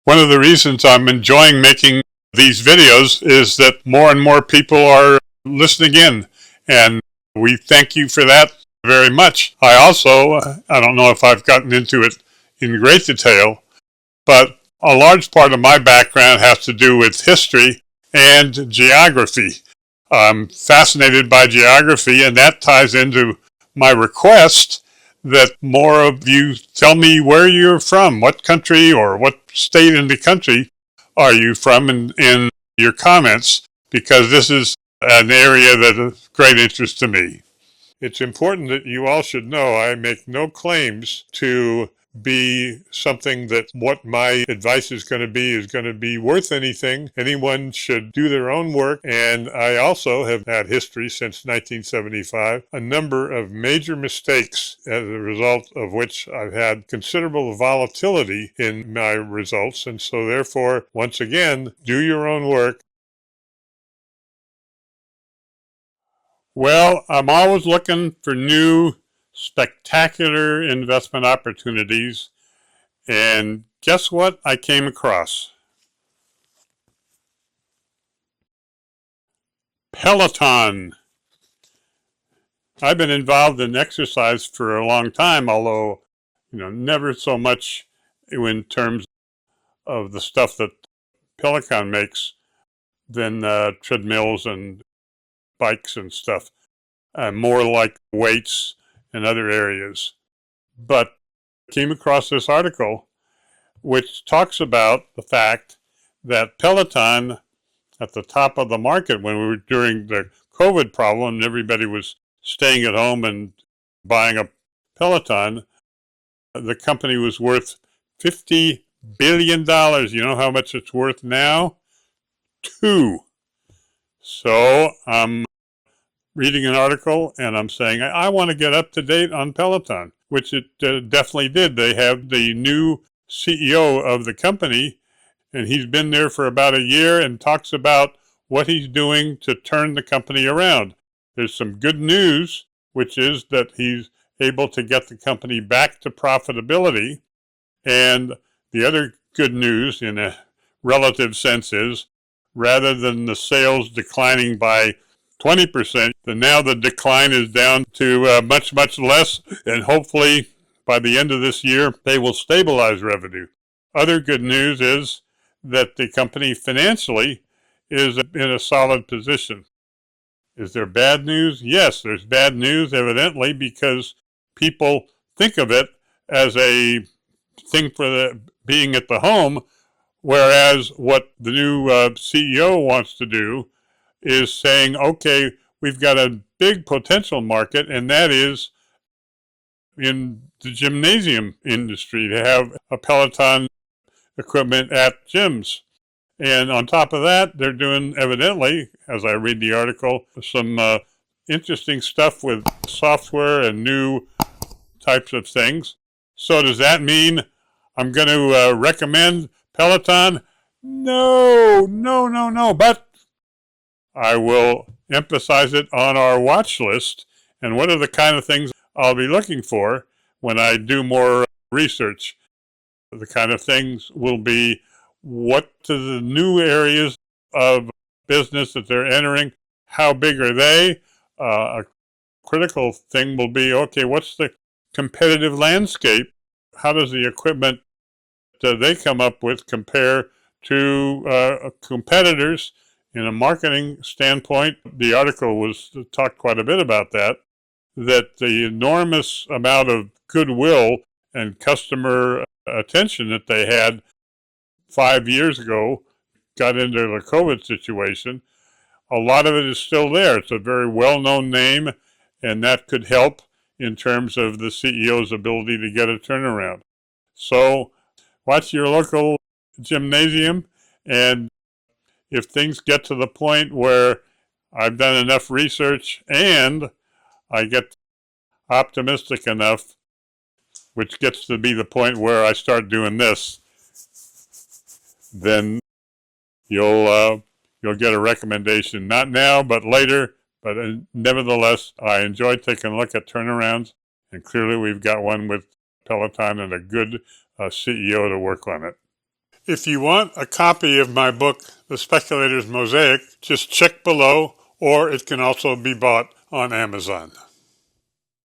One of the reasons I'm enjoying making these videos is that more and more people are listening in, and we thank you for that very much. I don't know if I've gotten into it in great detail, but a large part of my background has to do with history and geography. I'm fascinated by geography, and that ties into my request that more of you tell me where you're from, what country or what state in the country are you from in your comments, because this is an area that is of great interest to me. It's important that you all should know I make no claims to be something that what my advice is going to be worth anything. Anyone should do their own work. And I also have had history since 1975, a number of major mistakes as a result of which I've had considerable volatility in my results. And so therefore, once again, do your own work. Well, I'm always looking for new, spectacular investment opportunities. And guess what I came across? Peloton. I've been involved in exercise for a long time, although, never so much in terms of the stuff that Peloton makes than treadmills and bikes and stuff. More like weights and other areas. But I came across this article which talks about the fact that Peloton, at the top of the market when we were during the COVID problem and everybody was staying at home and buying a Peloton, the company was worth $50 billion. You know how much it's worth now? Two. So I'm reading an article and I'm saying, I want to get up to date on Peloton, which it definitely did. They have the new CEO of the company, and he's been there for about a year and talks about what he's doing to turn the company around. There's some good news, which is that he's able to get the company back to profitability. And the other good news in a relative sense is rather than the sales declining by 20%, now the decline is down to much, much less, and hopefully by the end of this year, they will stabilize revenue. Other good news is that the company financially is in a solid position. Is there bad news? Yes, there's bad news, evidently, because people think of it as a thing for being at the home, whereas what the new CEO wants to do is saying, okay, we've got a big potential market, and that is in the gymnasium industry, to have a Peloton equipment at gyms. And on top of that, they're doing, evidently, as I read the article, some interesting stuff with software and new types of things. So does that mean I'm going to recommend Peloton? No, no, no, no. But I will emphasize it on our watch list. And what are the kind of things I'll be looking for when I do more research? The kind of things will be what are the new areas of business that they're entering? How big are they? A critical thing will be, okay, what's the competitive landscape? How does the equipment that they come up with compare to competitors? In a marketing standpoint, the article was talked quite a bit about that the enormous amount of goodwill and customer attention that they had 5 years ago got into the COVID situation. A lot of it is still there. It's a very well-known name, and that could help in terms of the CEO's ability to get a turnaround. So watch your local gymnasium, and if things get to the point where I've done enough research and I get optimistic enough, which gets to be the point where I start doing this, then you'll get a recommendation. Not now, but later. But nevertheless, I enjoy taking a look at turnarounds, and clearly we've got one with Peloton and a good CEO to work on it. If you want a copy of my book, The Speculator's Mosaic, just check below, or it can also be bought on Amazon.